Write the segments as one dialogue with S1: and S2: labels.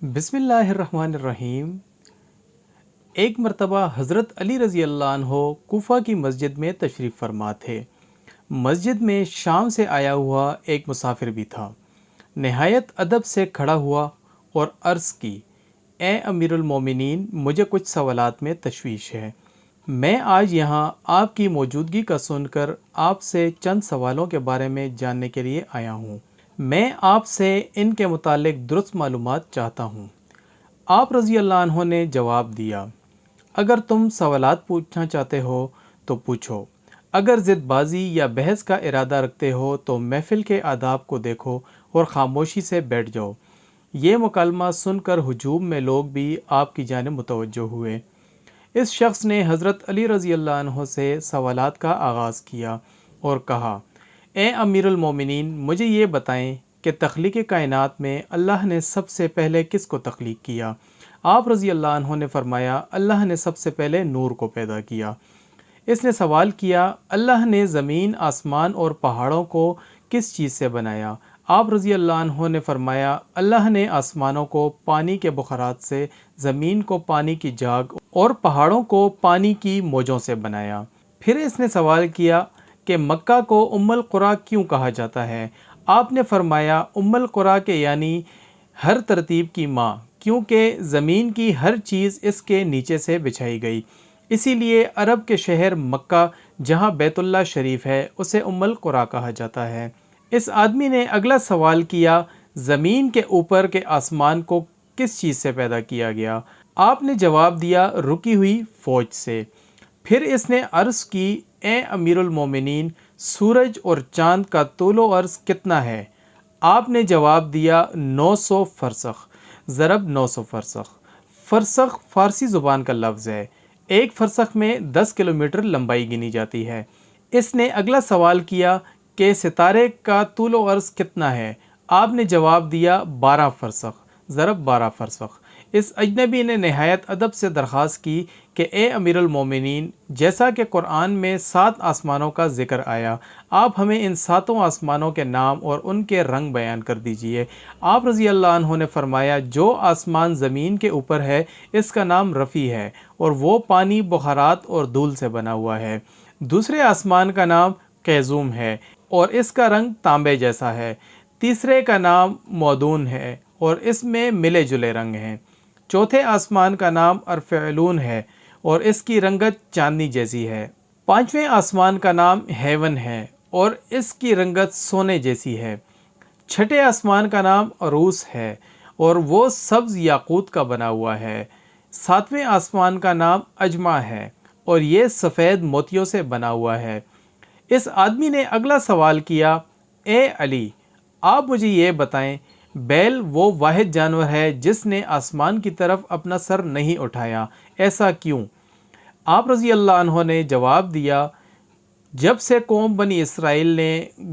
S1: بسم اللہ الرحمن الرحیم۔ ایک مرتبہ حضرت علی رضی اللہ عنہ کوفہ کی مسجد میں تشریف فرما تھے۔ مسجد میں شام سے آیا ہوا ایک مسافر بھی تھا۔ نہایت ادب سے کھڑا ہوا اور عرض کی، اے امیر المومنین، مجھے کچھ سوالات میں تشویش ہے۔ میں آج یہاں آپ کی موجودگی کا سن کر آپ سے چند سوالوں کے بارے میں جاننے کے لیے آیا ہوں۔ میں آپ سے ان کے متعلق درست معلومات چاہتا ہوں۔ آپ رضی اللہ عنہ نے جواب دیا، اگر تم سوالات پوچھنا چاہتے ہو تو پوچھو، اگر ضد بازی یا بحث کا ارادہ رکھتے ہو تو محفل کے آداب کو دیکھو اور خاموشی سے بیٹھ جاؤ۔ یہ مکالمہ سن کر ہجوم میں لوگ بھی آپ کی جانب متوجہ ہوئے۔ اس شخص نے حضرت علی رضی اللہ عنہ سے سوالات کا آغاز کیا اور کہا، اے امیر المومنین، مجھے یہ بتائیں کہ تخلیق کائنات میں اللہ نے سب سے پہلے کس کو تخلیق کیا؟ آپ رضی اللہ عنہ نے فرمایا، اللہ نے سب سے پہلے نور کو پیدا کیا۔ اس نے سوال کیا، اللہ نے زمین، آسمان اور پہاڑوں کو کس چیز سے بنایا؟ آپ رضی اللہ عنہ نے فرمایا، اللہ نے آسمانوں کو پانی کے بخارات سے، زمین کو پانی کی جاگ اور پہاڑوں کو پانی کی موجوں سے بنایا۔ پھر اس نے سوال کیا کہ مکہ کو ام القریٰ کیوں کہا جاتا ہے؟ آپ نے فرمایا، ام القریٰ کے یعنی ہر ترتیب کی ماں، کیونکہ زمین کی ہر چیز اس کے نیچے سے بچھائی گئی، اسی لیے عرب کے شہر مکہ جہاں بیت اللہ شریف ہے اسے ام القریٰ کہا جاتا ہے۔ اس آدمی نے اگلا سوال کیا، زمین کے اوپر کے آسمان کو کس چیز سے پیدا کیا گیا؟ آپ نے جواب دیا، رکی ہوئی فوج سے۔ پھر اس نے عرض کی، اے امیر المومنین، سورج اور چاند کا طول و عرض کتنا ہے؟ آپ نے جواب دیا، 900 فرسخ ضرب 900 فرسخ۔ فرسخ فارسی زبان کا لفظ ہے۔ ایک فرسخ میں 10 کلومیٹر لمبائی گنی جاتی ہے۔ اس نے اگلا سوال کیا کہ ستارے کا طول و عرض کتنا ہے؟ آپ نے جواب دیا، 12 فرسخ ضرب 12 فرسخ۔ اس اجنبی نے نہایت ادب سے درخواست کی کہ اے امیر المومنین، جیسا کہ قرآن میں 7 آسمانوں کا ذکر آیا، آپ ہمیں ان 7 آسمانوں کے نام اور ان کے رنگ بیان کر دیجئے۔ آپ رضی اللہ عنہ نے فرمایا، جو آسمان زمین کے اوپر ہے اس کا نام رفیع ہے اور وہ پانی، بخارات اور دھول سے بنا ہوا ہے۔ دوسرے آسمان کا نام قیزوم ہے اور اس کا رنگ تانبے جیسا ہے۔ تیسرے کا نام مودون ہے اور اس میں ملے جلے رنگ ہیں۔ چوتھے آسمان کا نام ارفعلون ہے اور اس کی رنگت چاندنی جیسی ہے۔ پانچویں آسمان کا نام ہیون ہے اور اس کی رنگت سونے جیسی ہے۔ چھٹے آسمان کا نام عروس ہے اور وہ سبز یاقوت کا بنا ہوا ہے۔ ساتویں آسمان کا نام اجمع ہے اور یہ سفید موتیوں سے بنا ہوا ہے۔ اس آدمی نے اگلا سوال کیا، اے علی، آپ مجھے یہ بتائیں، بیل وہ واحد جانور ہے جس نے آسمان کی طرف اپنا سر نہیں اٹھایا، ایسا کیوں؟ آپ رضی اللہ عنہ نے جواب دیا، جب سے قوم بنی اسرائیل نے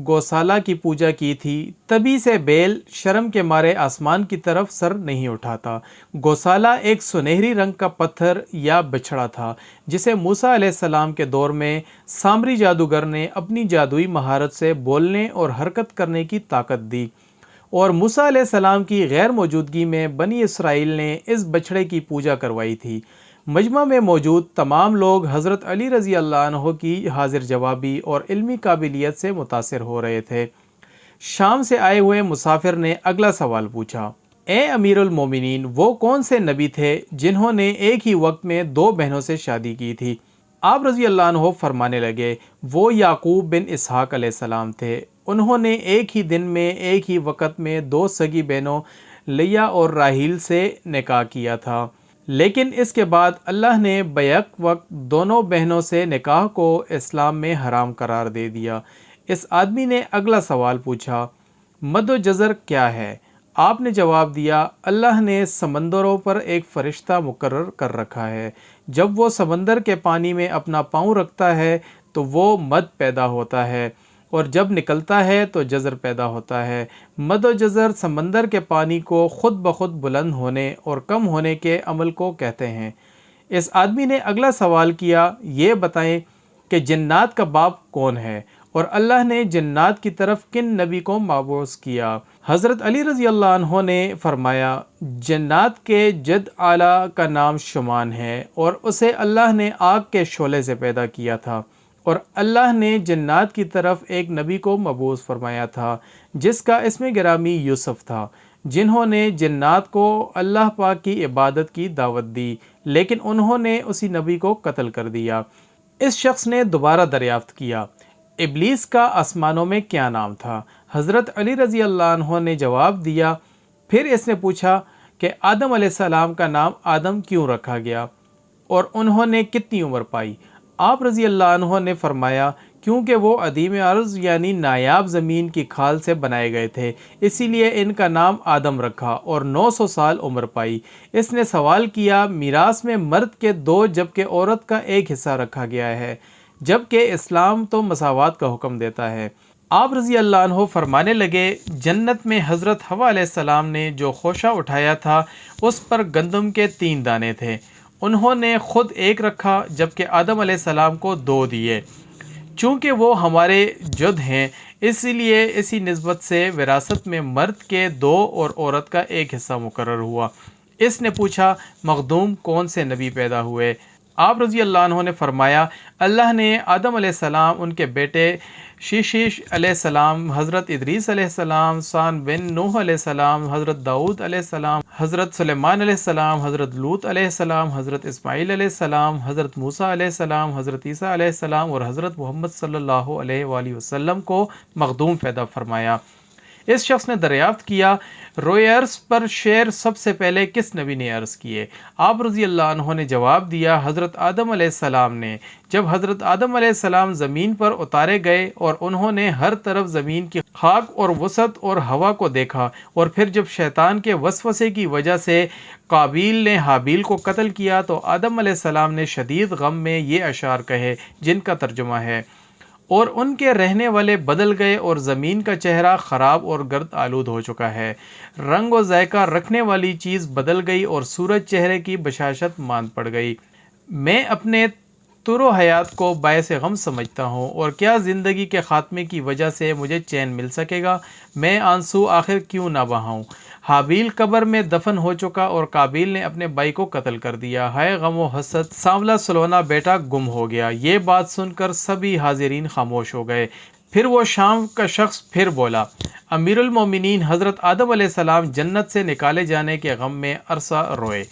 S1: گوسالہ کی پوجا کی تھی تبھی سے بیل شرم کے مارے آسمان کی طرف سر نہیں اٹھاتا۔ گوسالہ ایک سنہری رنگ کا پتھر یا بچھڑا تھا جسے موسیٰ علیہ السلام کے دور میں سامری جادوگر نے اپنی جادوئی مہارت سے بولنے اور حرکت کرنے کی طاقت دی، اور موسیٰ علیہ السلام کی غیر موجودگی میں بنی اسرائیل نے اس بچھڑے کی پوجا کروائی تھی۔ مجمع میں موجود تمام لوگ حضرت علی رضی اللہ عنہ کی حاضر جوابی اور علمی قابلیت سے متاثر ہو رہے تھے۔ شام سے آئے ہوئے مسافر نے اگلا سوال پوچھا، اے امیر المومنین، وہ کون سے نبی تھے جنہوں نے ایک ہی وقت میں 2 بہنوں سے شادی کی تھی؟ آپ رضی اللہ عنہ فرمانے لگے، وہ یعقوب بن اسحاق علیہ السلام تھے۔ انہوں نے ایک ہی دن میں ایک ہی وقت میں 2 سگی بہنوں لیا اور راحیل سے نکاح کیا تھا، لیکن اس کے بعد اللہ نے بیک وقت دونوں بہنوں سے نکاح کو اسلام میں حرام قرار دے دیا۔ اس آدمی نے اگلا سوال پوچھا، مد و جزر کیا ہے؟ آپ نے جواب دیا، اللہ نے سمندروں پر ایک فرشتہ مقرر کر رکھا ہے، جب وہ سمندر کے پانی میں اپنا پاؤں رکھتا ہے تو وہ مد پیدا ہوتا ہے اور جب نکلتا ہے تو جزر پیدا ہوتا ہے۔ مد و جزر سمندر کے پانی کو خود بخود بلند ہونے اور کم ہونے کے عمل کو کہتے ہیں۔ اس آدمی نے اگلا سوال کیا، یہ بتائیں کہ جنات کا باپ کون ہے اور اللہ نے جنات کی طرف کن نبی کو مبعوث کیا؟ حضرت علی رضی اللہ عنہ نے فرمایا جنات کے جد اعلیٰ کا نام شمان ہے اور اسے اللہ نے آگ کے شعلے سے پیدا کیا تھا، اور اللہ نے جنات کی طرف ایک نبی کو مبعوث فرمایا تھا جس کا اسم گرامی یوسف تھا، جنہوں نے جنات کو اللہ پاک کی عبادت کی دعوت دی، لیکن انہوں نے اسی نبی کو قتل کر دیا۔ اس شخص نے دوبارہ دریافت کیا ابلیس کا آسمانوں میں کیا نام تھا؟ حضرت علی رضی اللہ عنہ نے جواب دیا۔ پھر اس نے پوچھا کہ آدم علیہ السلام کا نام آدم کیوں رکھا گیا اور انہوں نے کتنی عمر پائی؟ آپ رضی اللہ عنہ نے فرمایا کیونکہ وہ عدیم ارض یعنی نایاب زمین کی کھال سے بنائے گئے تھے، اسی لیے ان کا نام آدم رکھا اور 900 سال عمر پائی۔ اس نے سوال کیا میراث میں مرد کے 2 جبکہ عورت کا 1 حصہ رکھا گیا ہے، جبکہ اسلام تو مساوات کا حکم دیتا ہے۔ آپ رضی اللہ عنہ فرمانے لگے جنت میں حضرت حوا علیہ السلام نے جو خوشہ اٹھایا تھا اس پر گندم کے 3 دانے تھے، انہوں نے خود 1 رکھا جبکہ آدم علیہ السلام کو 2 دیے۔ چونکہ وہ ہمارے جد ہیں اسی لیے اسی نسبت سے وراثت میں مرد کے 2 اور عورت کا 1 حصہ مقرر ہوا۔ اس نے پوچھا مخدوم کون سے نبی پیدا ہوئے؟ آپ رضی اللہ عنہ نے فرمایا اللہ نے آدم علیہ السلام، ان کے بیٹے شیشیش علیہ السلام، حضرت ادریس علیہ السلام، سان بن نوح علیہ السلام، حضرت داؤد علیہ السلام، حضرت سلیمان علیہ السلام، حضرت لوط علیہ السلام، حضرت اسماعیل علیہ السلام، حضرت موسیٰ علیہ السلام، حضرت عیسیٰ علیہ السلام اور حضرت محمد صلی اللہ علیہ وآلہ وسلم کو مخدوم پیدا فرمایا۔ اس شخص نے دریافت کیا روئے عرض پر شعر سب سے پہلے کس نبی نے عرض کیے؟ آپ رضی اللہ عنہ نے جواب دیا حضرت آدم علیہ السلام نے۔ جب حضرت آدم علیہ السلام زمین پر اتارے گئے اور انہوں نے ہر طرف زمین کی خاک اور وسعت اور ہوا کو دیکھا، اور پھر جب شیطان کے وسوسے کی وجہ سے قابیل نے حابیل کو قتل کیا تو آدم علیہ السلام نے شدید غم میں یہ اشعار کہے جن کا ترجمہ ہے اور ان کے رہنے والے بدل گئے اور زمین کا چہرہ خراب اور گرد آلود ہو چکا ہے، رنگ و ذائقہ رکھنے والی چیز بدل گئی اور سورج چہرے کی بشاشت ماند پڑ گئی۔ میں اپنے طور و حیات کو باعث غم سمجھتا ہوں، اور کیا زندگی کے خاتمے کی وجہ سے مجھے چین مل سکے گا؟ میں آنسو آخر کیوں نہ بہاؤں؟ حابیل قبر میں دفن ہو چکا اور قابیل نے اپنے بھائی کو قتل کر دیا، ہائے غم و حسرت، سانولا سلونا بیٹا گم ہو گیا۔ یہ بات سن کر سبھی حاضرین خاموش ہو گئے۔ پھر وہ شام کا شخص پھر بولا امیر المومنین حضرت آدم علیہ السلام جنت سے نکالے جانے کے غم میں عرصہ روئے۔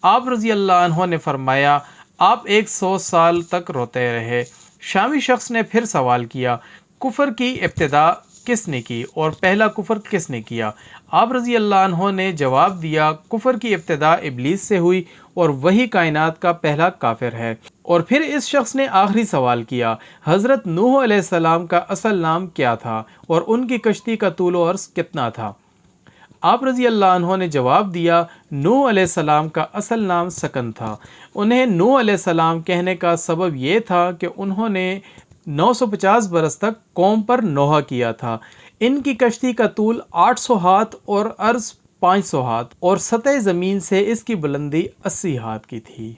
S1: آپ رضی اللہ عنہ نے فرمایا آپ 100 سال تک روتے رہے۔ شامی شخص نے پھر سوال کیا کفر کی ابتدا کس نے کی اور پہلا کفر کس نے کیا؟ آپ رضی اللہ عنہ نے جواب دیا کفر کی ابتدا ابلیس سے ہوئی اور وہی کائنات کا پہلا کافر ہے۔ اور پھر اس شخص نے آخری سوال کیا حضرت نوح علیہ السلام کا اصل نام کیا تھا اور ان کی کشتی کا طول و عرض کتنا تھا؟ آپ رضی اللہ عنہ نے جواب دیا نوح علیہ السلام کا اصل نام سکن تھا۔ انہیں نوح علیہ السلام کہنے کا سبب یہ تھا کہ انہوں نے 950 برس تک قوم پر نوحہ کیا تھا۔ ان کی کشتی کا طول 800 ہاتھ اور عرض 500 ہاتھ اور سطح زمین سے اس کی بلندی 80 ہاتھ کی تھی۔